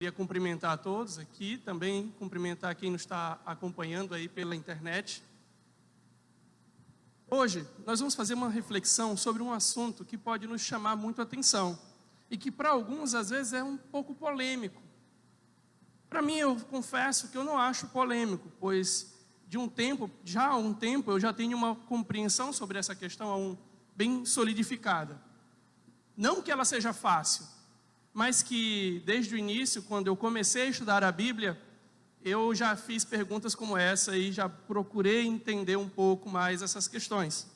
queria cumprimentar a todos aqui, também cumprimentar quem nos está acompanhando aí pela internet. Hoje, nós vamos fazer uma reflexão sobre um assunto que pode nos chamar muito a atenção e que para alguns, às vezes, é um pouco polêmico. Para mim, eu confesso que eu não acho polêmico, pois há um tempo, eu já tenho uma compreensão sobre essa questão bem solidificada. Não que ela seja fácil, mas que desde o início, quando eu comecei a estudar a Bíblia, eu já fiz perguntas como essa e já procurei entender um pouco mais essas questões.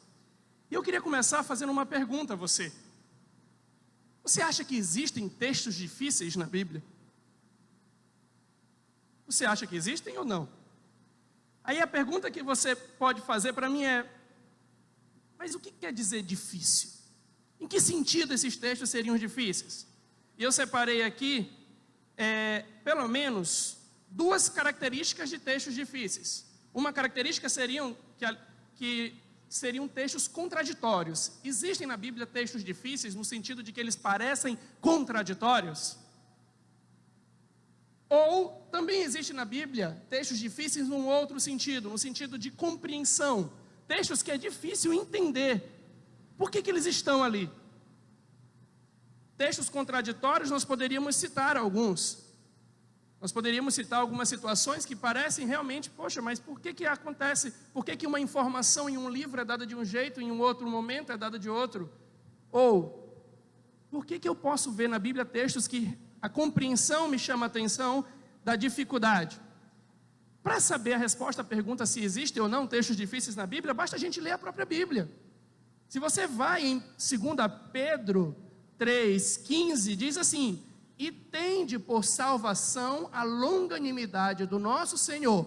E eu queria começar fazendo uma pergunta a você. Você acha que existem textos difíceis na Bíblia? Você acha que existem ou não? Aí a pergunta que você pode fazer para mim é: mas o que quer dizer difícil? Em que sentido esses textos seriam difíceis? E eu separei aqui, pelo menos, duas características de textos difíceis. Uma característica que seriam textos contraditórios. Existem na Bíblia textos difíceis no sentido de que eles parecem contraditórios? Ou também existe na Bíblia textos difíceis num outro sentido, no sentido de compreensão. Textos que é difícil entender. Por que eles estão ali? Textos contraditórios, nós poderíamos citar alguns. Nós poderíamos citar algumas situações que parecem realmente, poxa, mas por que acontece? Por que uma informação em um livro é dada de um jeito, em um outro momento é dada de outro? Ou, por que eu posso ver na Bíblia textos que a compreensão me chama a atenção da dificuldade? Para saber a resposta à pergunta se existem ou não textos difíceis na Bíblia, basta a gente ler a própria Bíblia. Se você vai em 2 Pedro 3,15, diz assim: e tende por salvação a longanimidade do nosso Senhor,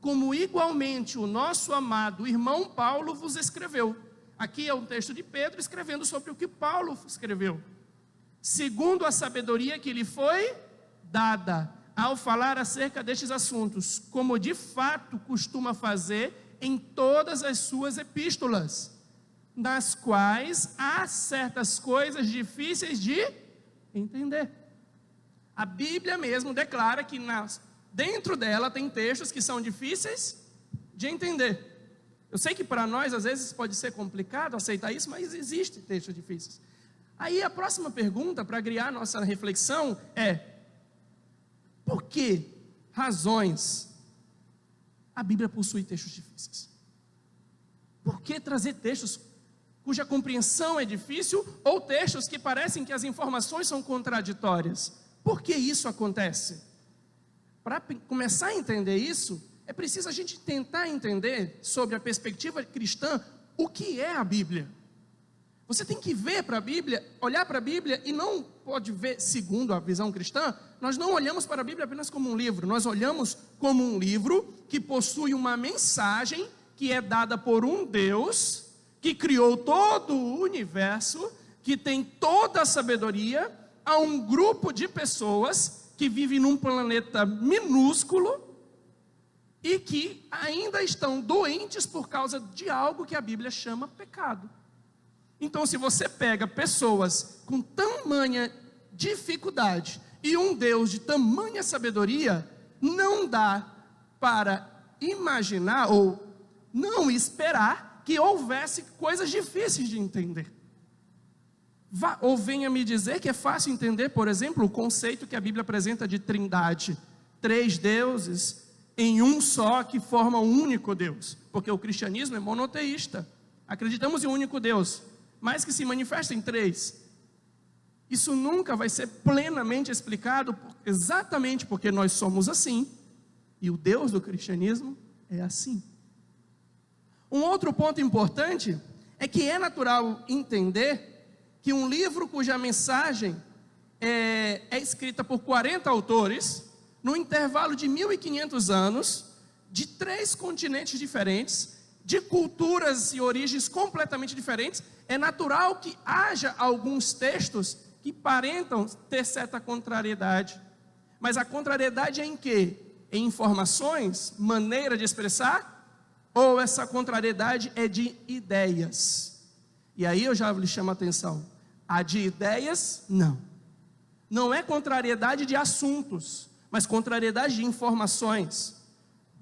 como igualmente o nosso amado irmão Paulo vos escreveu. Aqui é um texto de Pedro escrevendo sobre o que Paulo escreveu. Segundo a sabedoria que lhe foi dada, ao falar acerca destes assuntos, como de fato costuma fazer em todas as suas epístolas, nas quais há certas coisas difíceis de entender. A Bíblia mesmo declara que dentro dela tem textos que são difíceis de entender. Eu sei que para nós às vezes pode ser complicado aceitar isso, mas existem textos difíceis. Aí a próxima pergunta para guiar nossa reflexão é: por que razões a Bíblia possui textos difíceis? Por que trazer textos cuja compreensão é difícil, ou textos que parecem que as informações são contraditórias? Por que isso acontece? Para começar a entender isso, é preciso a gente tentar entender, sobre a perspectiva cristã, o que é a Bíblia. Você tem que ver para a Bíblia, olhar para a Bíblia, e não pode ver segundo a visão cristã. Nós não olhamos para a Bíblia apenas como um livro, nós olhamos como um livro que possui uma mensagem que é dada por um Deus que criou todo o universo, que tem toda a sabedoria, a um grupo de pessoas que vivem num planeta minúsculo e que ainda estão doentes por causa de algo que a Bíblia chama pecado. Então, se você pega pessoas com tamanha dificuldade e um Deus de tamanha sabedoria, não dá para imaginar ou não esperar que houvesse coisas difíceis de entender. Ou venha me dizer que é fácil entender, por exemplo, o conceito que a Bíblia apresenta de trindade. 3 deuses em um só, que formam um único Deus. Porque o cristianismo é monoteísta. Acreditamos em um único Deus, mas que se manifesta em 3. Isso nunca vai ser plenamente explicado, exatamente porque nós somos assim, e o Deus do cristianismo é assim. Um outro ponto importante é que é natural entender que um livro cuja mensagem é escrita por 40 autores, no intervalo de 1500 anos, de 3 continentes diferentes, de culturas e origens completamente diferentes, é natural que haja alguns textos que parentam ter certa contrariedade. Mas a contrariedade é em quê? Em informações, maneira de expressar, ou essa contrariedade é de ideias? E aí eu já lhe chamo a atenção. A de ideias, não. não é contrariedade de assuntos, mas contrariedade de informações.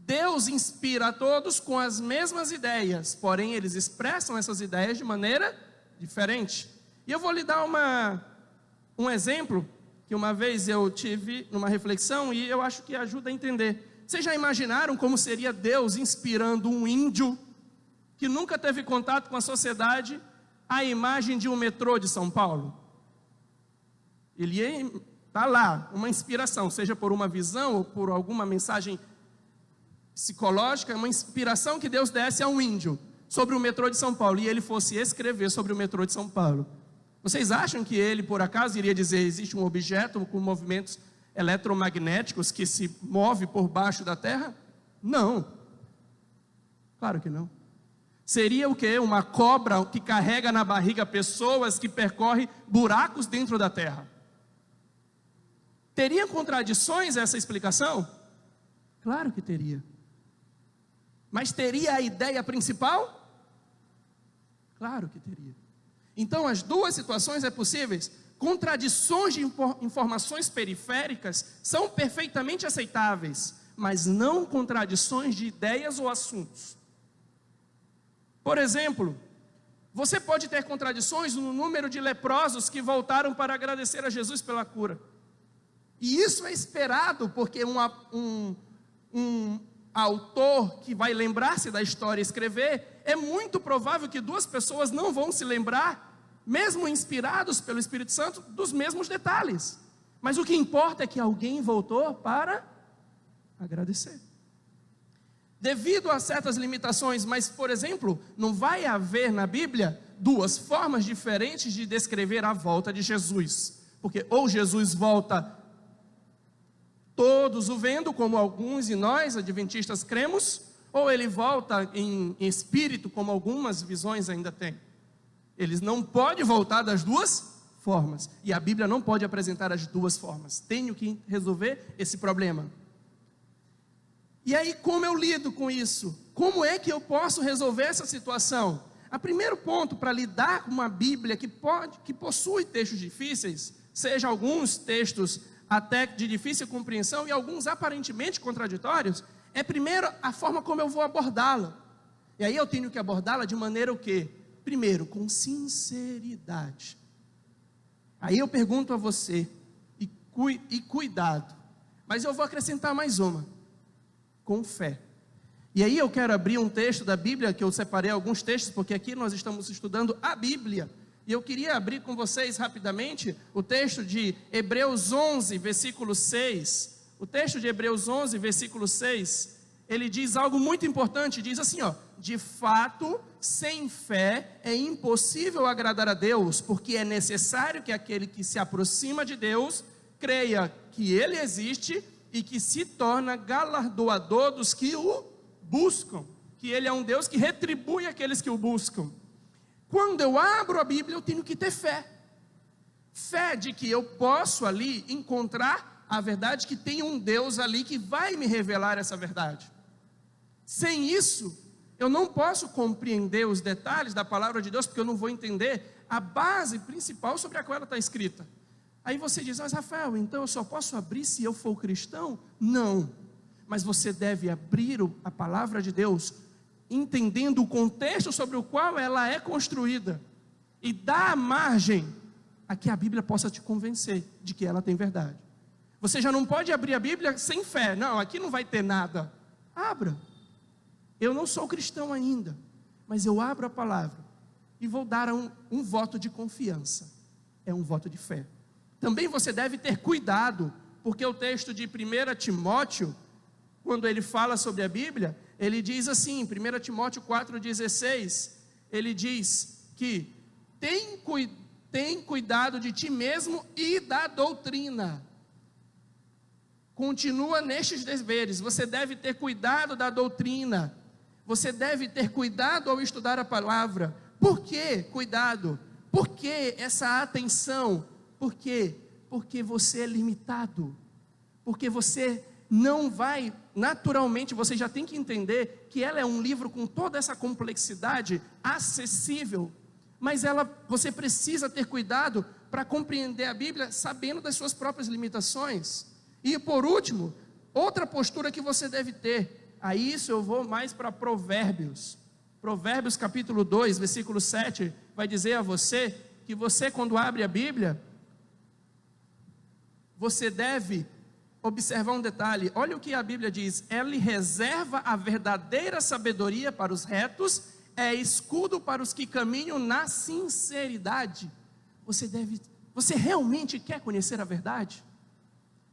Deus inspira a todos com as mesmas ideias, porém eles expressam essas ideias de maneira diferente. E eu vou lhe dar um exemplo que uma vez eu tive numa reflexão e eu acho que ajuda a entender. Vocês já imaginaram como seria Deus inspirando um índio que nunca teve contato com a sociedade a imagem de um metrô de São Paulo? Ele está lá, uma inspiração, seja por uma visão ou por alguma mensagem psicológica, uma inspiração que Deus desse a um índio sobre o metrô de São Paulo, e ele fosse escrever sobre o metrô de São Paulo. Vocês acham que ele, por acaso, iria dizer, existe um objeto com movimentos eletromagnéticos que se move por baixo da terra? Não. Claro que não. Seria o quê? Uma cobra que carrega na barriga pessoas, que percorre buracos dentro da terra. Teria contradições essa explicação? Claro que teria. Mas teria a ideia principal? Claro que teria. Então, as duas situações é possíveis. Contradições de informações periféricas são perfeitamente aceitáveis, mas não contradições de ideias ou assuntos. Por exemplo, você pode ter contradições no número de leprosos que voltaram para agradecer a Jesus pela cura. E isso é esperado, porque um autor que vai lembrar-se da história e escrever, é muito provável que duas pessoas não vão se lembrar, mesmo inspirados pelo Espírito Santo, dos mesmos detalhes. Mas o que importa é que alguém voltou para agradecer. Devido a certas limitações, mas, por exemplo, não vai haver na Bíblia duas formas diferentes de descrever a volta de Jesus. Porque ou Jesus volta todos o vendo, como alguns e nós, adventistas, cremos, ou ele volta em espírito, como algumas visões ainda têm. Eles não podem voltar das duas formas, e a Bíblia não pode apresentar as duas formas. Tenho que resolver esse problema. E aí, como eu lido com isso? Como é que eu posso resolver essa situação? O primeiro ponto para lidar com uma Bíblia que possui textos difíceis, seja alguns textos até de difícil compreensão e alguns aparentemente contraditórios, é primeiro a forma como eu vou abordá-la. E aí eu tenho que abordá-la de maneira o quê? Primeiro, com sinceridade. Aí eu pergunto a você, e cuidado, mas eu vou acrescentar mais uma, com fé. E aí eu quero abrir um texto da Bíblia, que eu separei alguns textos, porque aqui nós estamos estudando a Bíblia. E eu queria abrir com vocês rapidamente o texto de Hebreus 11, versículo 6. O texto de Hebreus 11, versículo 6, ele diz algo muito importante, diz assim, ó: de fato, sem fé é impossível agradar a Deus, porque é necessário que aquele que se aproxima de Deus creia que Ele existe e que se torna galardoador dos que o buscam, que Ele é um Deus que retribui aqueles que o buscam. Quando eu abro a Bíblia, eu tenho que ter fé. Fé de que eu posso ali encontrar a verdade, que tem um Deus ali que vai me revelar essa verdade. Sem isso, eu não posso compreender os detalhes da palavra de Deus, porque eu não vou entender a base principal sobre a qual ela está escrita. Aí você diz, mas Rafael, então eu só posso abrir se eu for cristão? Não, mas você deve abrir a palavra de Deus, entendendo o contexto sobre o qual ela é construída, e dar margem a que a Bíblia possa te convencer de que ela tem verdade. Você já não pode abrir a Bíblia sem fé. Não, aqui não vai ter nada. Abra. Eu não sou cristão ainda, mas eu abro a palavra e vou dar um voto de confiança. É um voto de fé. Também você deve ter cuidado, porque o texto de 1 Timóteo, quando ele fala sobre a Bíblia, ele diz assim, 1 Timóteo 4,16, ele diz que tem cuidado de ti mesmo e da doutrina. Continua nestes deveres, você deve ter cuidado da doutrina, você deve ter cuidado ao estudar a palavra. Por que cuidado? Por que essa atenção? Por quê? Porque você é limitado, porque você não vai, naturalmente, você já tem que entender que ela é um livro com toda essa complexidade, acessível, mas você precisa ter cuidado para compreender a Bíblia sabendo das suas próprias limitações. E por último, outra postura que você deve ter, a isso eu vou mais para Provérbios. Provérbios capítulo 2, versículo 7, vai dizer a você que você, quando abre a Bíblia, você deve observar um detalhe. Olha o que a Bíblia diz: ele reserva a verdadeira sabedoria para os retos, é escudo para os que caminham na sinceridade. Você realmente quer conhecer a verdade?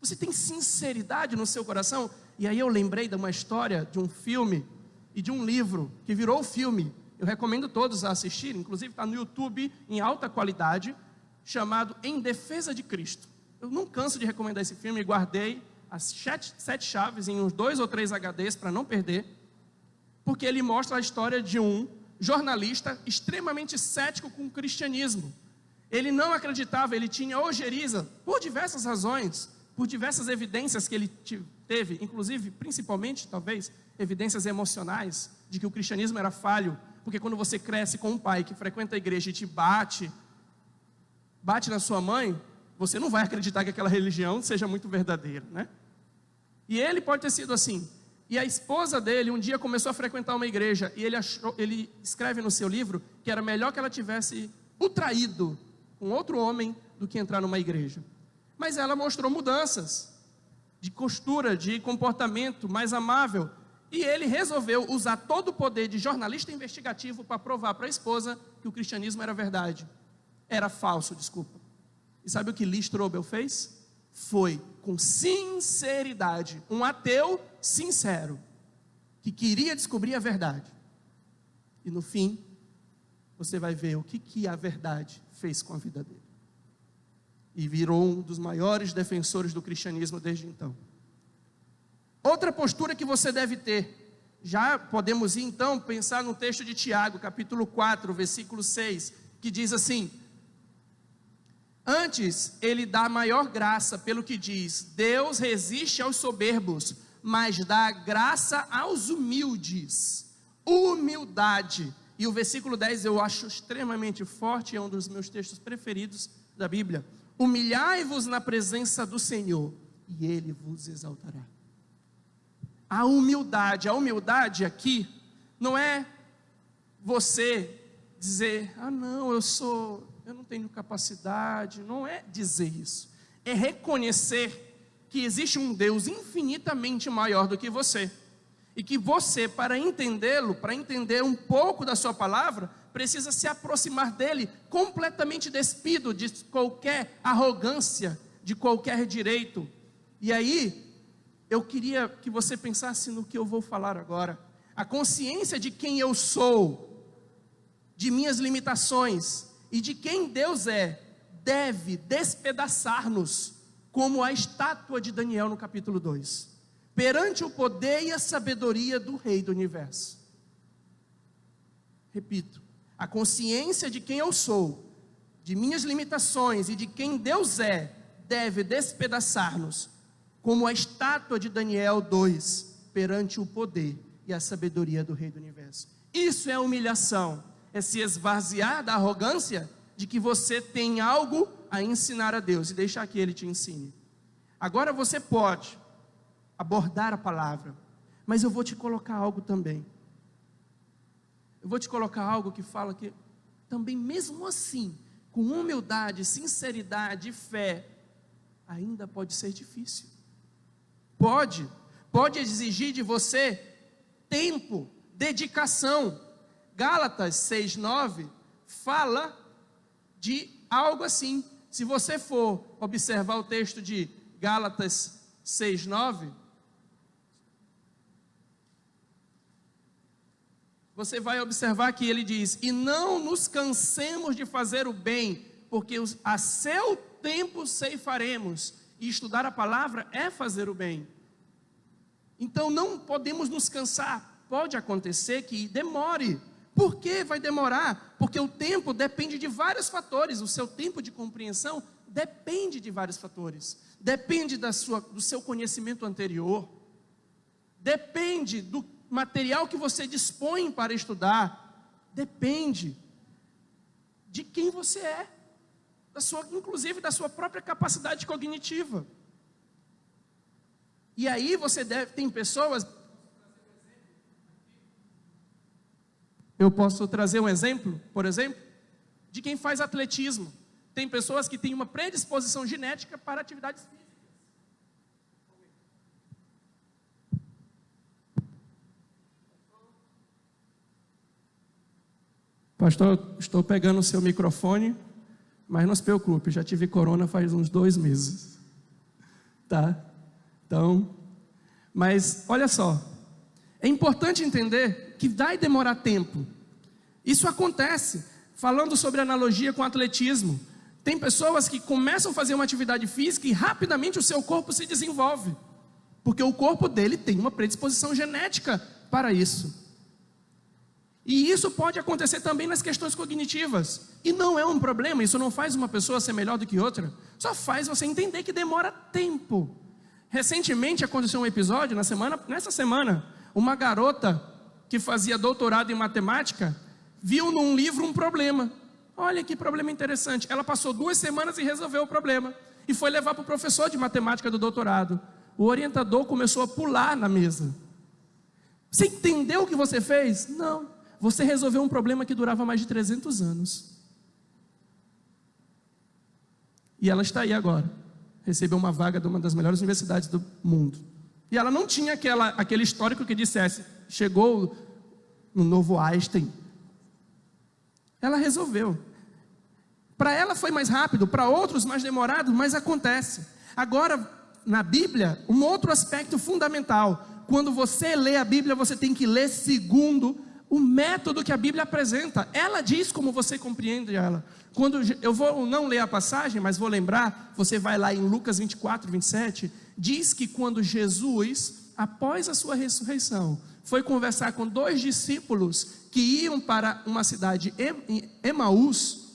Você tem sinceridade no seu coração? E aí eu lembrei de uma história, de um filme e de um livro que virou filme. Eu recomendo todos a assistirem, inclusive está no YouTube em alta qualidade, chamado Em Defesa de Cristo. Eu não canso de recomendar esse filme, guardei as 7 chaves em uns 2 ou 3 HDs para não perder, porque ele mostra a história de um jornalista extremamente cético com o cristianismo. Ele não acreditava, ele tinha ojeriza, por diversas razões, por diversas evidências que ele teve, inclusive, principalmente, talvez, evidências emocionais, de que o cristianismo era falho, porque quando você cresce com um pai que frequenta a igreja e te bate na sua mãe, você não vai acreditar que aquela religião seja muito verdadeira, né? E ele pode ter sido assim. E a esposa dele um dia começou a frequentar uma igreja, e ele escreve no seu livro que era melhor que ela tivesse o traído com outro homem do que entrar numa igreja. Mas ela mostrou mudanças de postura, de comportamento mais amável, e ele resolveu usar todo o poder de jornalista investigativo para provar para a esposa que o cristianismo era verdade. Era falso, desculpa. E sabe o que Lee Strobel fez? Foi com sinceridade, um ateu sincero, que queria descobrir a verdade. E no fim, você vai ver o que a verdade fez com a vida dele. E virou um dos maiores defensores do cristianismo desde então. Outra postura que você deve ter, já podemos ir então pensar no texto de Tiago, capítulo 4, versículo 6, que diz assim: antes ele dá maior graça, pelo que diz, Deus resiste aos soberbos, mas dá graça aos humildes. Humildade. E o versículo 10 eu acho extremamente forte, é um dos meus textos preferidos da Bíblia. Humilhai-vos na presença do Senhor, e Ele vos exaltará. A humildade aqui, não é você dizer, não, eu não tenho capacidade, não é dizer isso. É reconhecer que existe um Deus infinitamente maior do que você. E que você, para entendê-lo, para entender um pouco da sua palavra, precisa se aproximar dele completamente despido de qualquer arrogância, de qualquer direito. E aí, eu queria que você pensasse no que eu vou falar agora. A consciência de quem eu sou, de minhas limitações e de quem Deus é, deve despedaçar-nos, como a estátua de Daniel no capítulo 2, perante o poder e a sabedoria do Rei do Universo. Repito, a consciência de quem eu sou, de minhas limitações e de quem Deus é, deve despedaçar-nos, como a estátua de Daniel 2, perante o poder e a sabedoria do Rei do Universo. Isso é humilhação, é se esvaziar da arrogância de que você tem algo a ensinar a Deus e deixar que Ele te ensine. Agora você pode abordar a palavra, mas eu vou te colocar algo também. Eu vou te colocar algo que fala que também mesmo assim, com humildade, sinceridade e fé, ainda pode ser difícil. Pode exigir de você tempo, dedicação. Gálatas 6:9 fala de algo assim. Se você for observar o texto de Gálatas 6:9, você vai observar que ele diz: e não nos cansemos de fazer o bem, porque a seu tempo ceifaremos. E estudar a palavra é fazer o bem. Então não podemos nos cansar. Pode acontecer que demore. Por que vai demorar? Porque o tempo depende de vários fatores. O seu tempo de compreensão depende de vários fatores. Depende do seu conhecimento anterior. Depende do material que você dispõe para estudar. Depende de quem você é. inclusive da sua própria capacidade cognitiva. E aí tem pessoas... Eu posso trazer um exemplo, por exemplo, de quem faz atletismo. Tem pessoas que têm uma predisposição genética para atividades físicas. Pastor, estou pegando o seu microfone, mas não se preocupe, já tive corona faz uns 2 meses. Tá? Então, mas olha só, é importante entender que vai demorar tempo. Isso acontece, falando sobre analogia com atletismo. Tem pessoas que começam a fazer uma atividade física e rapidamente o seu corpo se desenvolve, porque o corpo dele tem uma predisposição genética para isso. E isso pode acontecer também nas questões cognitivas. E não é um problema, isso não faz uma pessoa ser melhor do que outra. Só faz você entender que demora tempo. Recentemente aconteceu um episódio, nessa semana, uma garota que fazia doutorado em matemática, viu num livro um problema. Olha que problema interessante. Ela passou 2 semanas e resolveu o problema. E foi levar para o professor de matemática do doutorado. O orientador começou a pular na mesa. Você entendeu o que você fez? Não. Você resolveu um problema que durava mais de 300 anos. E ela está aí agora. Recebeu uma vaga de uma das melhores universidades do mundo. E ela não tinha aquele histórico que dissesse, chegou no novo Einstein. Ela resolveu. Para ela foi mais rápido, para outros mais demorado, mas acontece. Agora, na Bíblia, um outro aspecto fundamental. Quando você lê a Bíblia, você tem que ler segundo o método que a Bíblia apresenta. Ela diz como você compreende ela. Quando eu vou não ler a passagem, mas vou lembrar, você vai lá em Lucas 24, 27, diz que quando Jesus, após a sua ressurreição, foi conversar com 2 discípulos que iam para uma cidade em Emaús,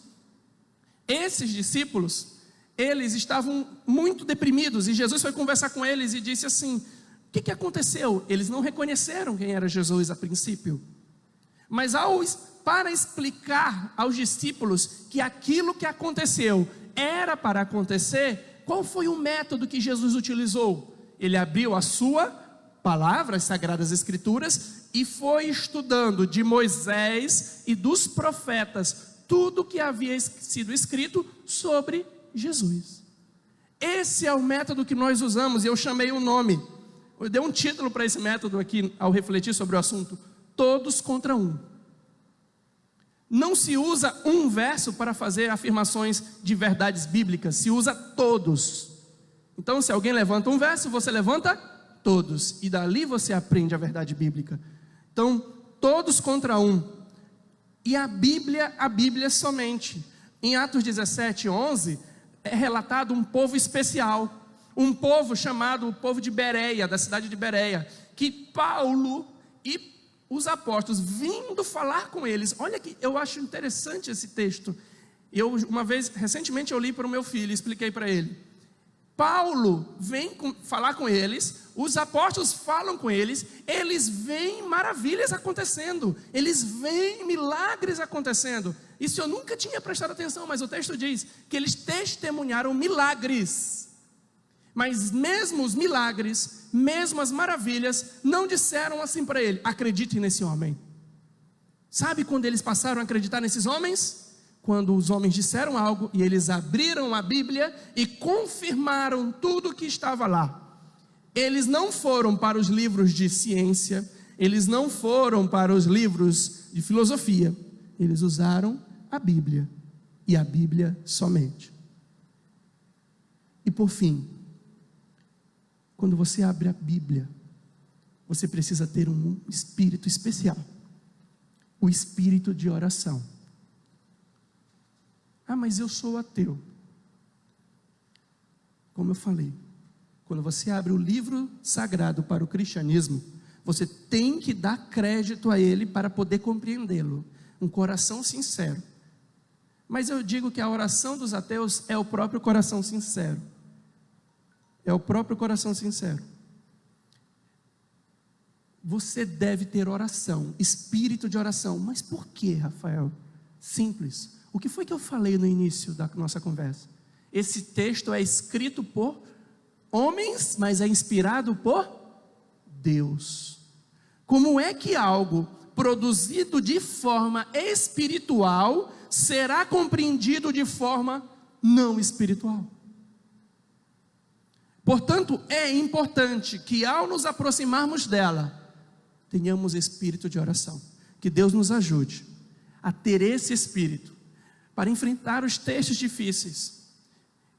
esses discípulos, eles estavam muito deprimidos, e Jesus foi conversar com eles e disse assim, o que aconteceu? Eles não reconheceram quem era Jesus a princípio. Mas para explicar aos discípulos que aquilo que aconteceu era para acontecer, qual foi o método que Jesus utilizou? Ele abriu a sua palavra, as Sagradas Escrituras, e foi estudando de Moisés e dos profetas tudo que havia sido escrito sobre Jesus. Esse é o método que nós usamos, e eu chamei o nome, eu dei um título para esse método aqui ao refletir sobre o assunto: todos contra um. Não se usa um verso para fazer afirmações de verdades bíblicas, se usa todos. Então, se alguém levanta um verso, você levanta todos, e dali você aprende a verdade bíblica. Então, todos contra um. E a Bíblia somente. Em Atos 17, 11, é relatado um povo especial, um povo chamado o povo de Bereia, da cidade de Bereia, que Paulo e os apóstolos vindo falar com eles. Olha que eu acho interessante esse texto. Recentemente eu li para o meu filho e expliquei para ele. Paulo vem falar com eles, os apóstolos falam com eles, eles veem maravilhas acontecendo, eles veem milagres acontecendo. Isso eu nunca tinha prestado atenção, mas o texto diz que eles testemunharam milagres. Mas mesmo os milagres, mesmo as maravilhas, não disseram assim para ele: acredite nesse homem. Sabe quando eles passaram a acreditar nesses homens? Quando os homens disseram algo e eles abriram a Bíblia e confirmaram tudo o que estava lá. Eles não foram para os livros de ciência, eles não foram para os livros de filosofia, eles usaram a Bíblia, e a Bíblia somente. E por fim, quando você abre a Bíblia, você precisa ter um espírito especial, o espírito de oração. Ah, mas eu sou ateu. Como eu falei, quando você abre o livro sagrado para o cristianismo, você tem que dar crédito a ele para poder compreendê-lo. Um coração sincero. Mas eu digo que a oração dos ateus é o próprio coração sincero. É o próprio coração sincero. Você deve ter oração, espírito de oração. Mas por que, Rafael? Simples. O que foi que eu falei no início da nossa conversa? Esse texto é escrito por homens, mas é inspirado por Deus. Como é que algo produzido de forma espiritual será compreendido de forma não espiritual? Portanto, é importante que ao nos aproximarmos dela, tenhamos espírito de oração. Que Deus nos ajude a ter esse espírito para enfrentar os textos difíceis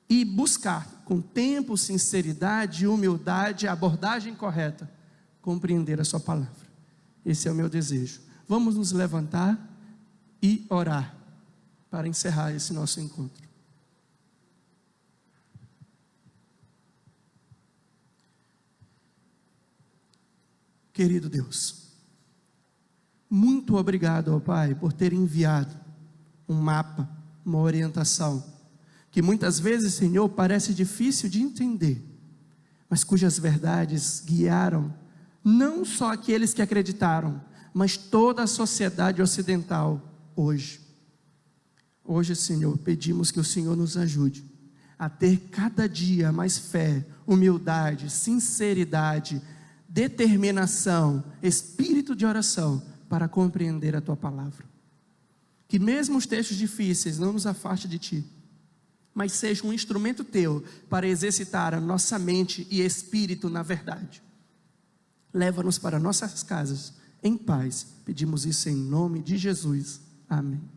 e buscar com tempo, sinceridade e humildade a abordagem correta, compreender a sua palavra. Esse é o meu desejo. Vamos nos levantar e orar para encerrar esse nosso encontro. Querido Deus, muito obrigado, ó Pai, por ter enviado um mapa, uma orientação, que muitas vezes, Senhor, parece difícil de entender, mas cujas verdades guiaram não só aqueles que acreditaram, mas toda a sociedade ocidental hoje. Hoje, Senhor, pedimos que o Senhor nos ajude a ter cada dia mais fé, humildade, sinceridade, determinação, espírito de oração para compreender a Tua palavra. Que mesmo os textos difíceis não nos afaste de Ti, mas seja um instrumento Teu para exercitar a nossa mente e espírito na verdade. Leva-nos para nossas casas em paz. Pedimos isso em nome de Jesus. Amém.